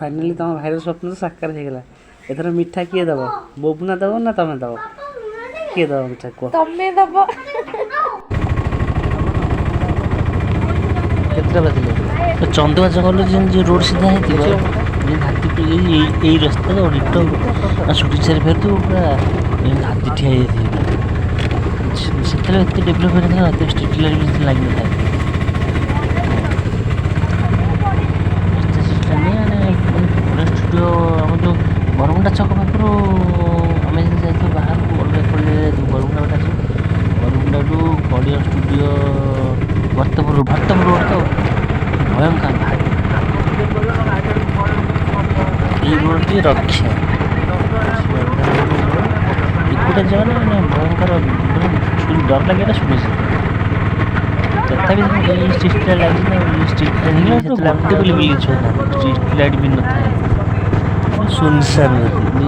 Finally तुम भाईर स्वप्न तो साकार हो गला। एथर मिठा किए दब बोबना दब ना तमें दब किए दब मिठा को तमें दब केतरा बजले चंदुआ जंगल जो रोड सीधा है हाथी यही रास्ता डिटो सुटी सारी फेर तो पूरा हाथी ठिया से डेभलप होता स्ट्रीट लाइट भी लगी न था स्टूडियो आम जो बरमुंडा छक पाखर आम जाइए बाहर को अलग बरमुंडा बाटा बरमुंडा टू कड़िया स्टूडियो भरतपुर रोड तो भयंकर ये रोड की रक्षा एकुटा जगह ना भयंकर डर लगे सुनिश्चित तथापि स्ट्रीट लाइट लगी स्ट्रीट लाइट स्ट्रीट लाइट भी न था सुनसान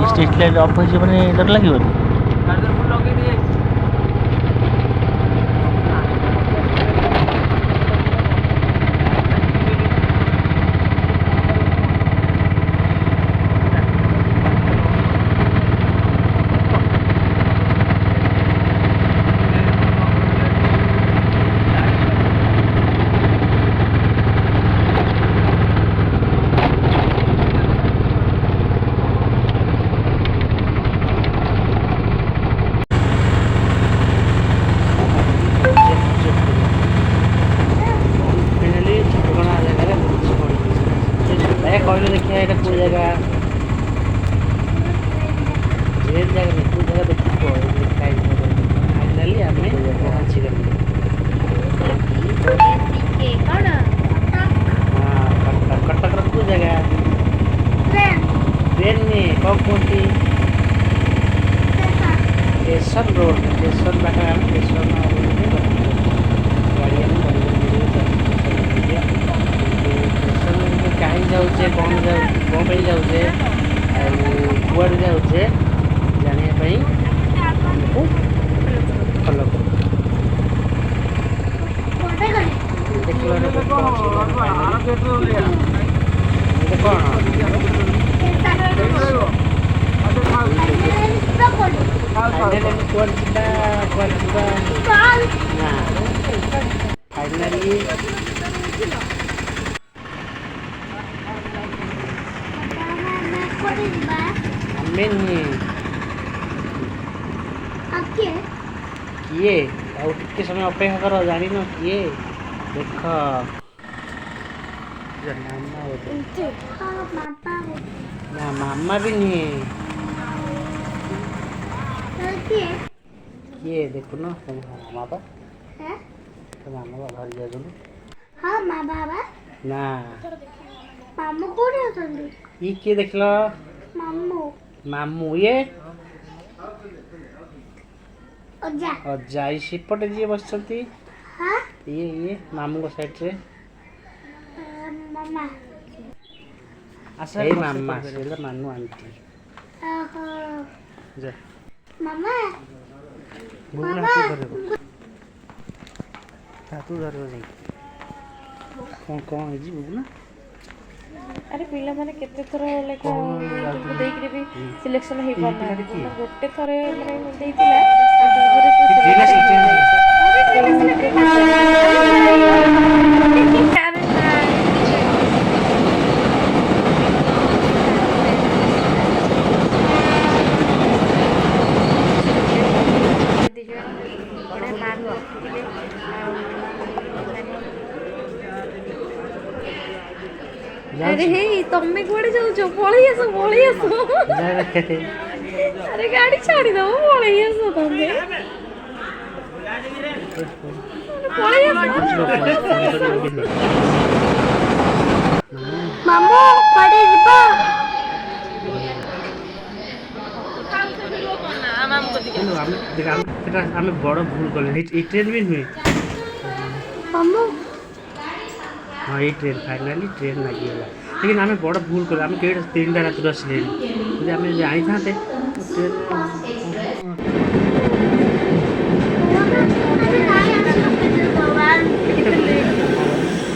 स्ट्रीट लाइट अफ हो डर लगे कहले देखिए ये कौ जगह ये जगह नहीं कौ जगह देखो फाइनाली आम पहुँची गली हाँ कटक कौ जगह ट्रेन में कौन कहती स्टेशन रोड स्टेशन पाखे आम स्टेशन गाड़ी कहीं जाऊे कौन जाऊे कुआड़े जाऊे जानापी आमको फलो कर फाइनाली किए टे समय अपेक्षा कर जान किए देख ना मामा भी नहीं किए देखुन तुम मामा बा तो मामा बा घर जा हाँ माँ बाबा ना मामू कौन होते ये किए देख लो मामू मामू ये अज्जा अज्जा सेपटे जी बस हाँ ये मामू साइड रे मामा ए मामा से मानू आंटी जा मामा बुबना हाथ धर हाथ धर नहीं कौन जी बुबना अरे पिला माने केते थरो लाइक देख रे भी सिलेक्शन हे पाना गोटे थरे माने देइतिला अरे हे तम्मे कोड़े जाऊ पळई आसो अरे गाड़ी छाड़ी दो पळई आसो तम्मे पळई आसो मामू पड़े जिबा आम बड़ भूल कले ट्रेन भी नुहे मामू हाँ ये ट्रेन फाइनाली ट्रेन लगिगला लेकिन आम बड़ भूल कले आम कई 3टा रात आसले आम जानी था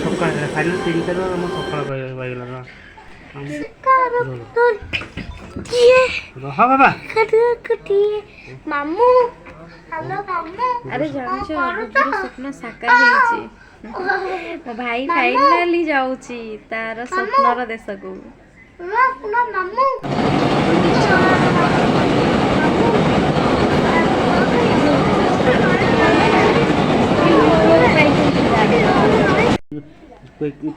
सकाल फाइनाल 3टार सकाल पाइगला ରହ ବାବା। ମାମୁଁ ହ୍ୟାଲୋ ମାମୁଁ ଆରେ ଜାଣିଛ ବୁବୁର ସ୍ୱପ୍ନ ସାକାର ହେଇଛି। ମୋ ଭାଇ ଫାଇନାଲି ଯାଉଛି ତାର ସ୍ୱପ୍ନର ଦେଶକୁ। ମାମୁଁ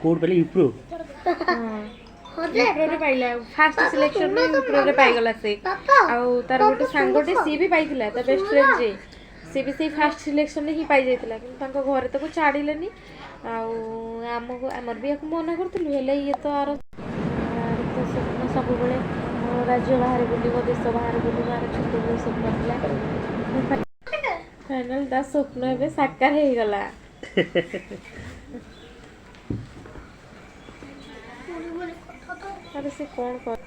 କୋଉଠି ପାଇଲେ ୟୁପ୍ରୋ? ୟୁପ୍ରୋରେ ପାଇଲା ଫାଷ୍ଟ ସିଲେକ୍ସନରେ ୟୁପ୍ରୋରେ ପାଇଗଲା ସେ। ଆଉ ତାର ଗୋଟେ ସାଙ୍ଗଟେ ସିଏ ବି ପାଇଥିଲା ତା ବେଷ୍ଟ ଫ୍ରେଣ୍ଡ ଯେ ସିଏ ବି ସେଇ ଫାଷ୍ଟ ସିଲେକ୍ସନରେ ହିଁ ପାଇଯାଇଥିଲା କିନ୍ତୁ ତାଙ୍କ ଘରେ ତାକୁ ଛାଡ଼ିଲେନି। ଆଉ ଆମର ବି ୟାକୁ ମନା କରୁଥିଲୁ ହେଲେ ଇଏ ତ ଆର ସ୍ୱପ୍ନ ସବୁବେଳେ ରାଜ୍ୟ ବାହାରେ ବୁଲିବ ଦେଶ ବାହାରେ ବୁଲିବ ଆର ଛୋଟବେଳୁ ସ୍ୱପ୍ନ ଥିଲା। ଫାଇନାଲ ତା ସ୍ୱପ୍ନ ଏବେ ସାକାର ହେଇଗଲା। ଆରେ ସେ କ'ଣ କର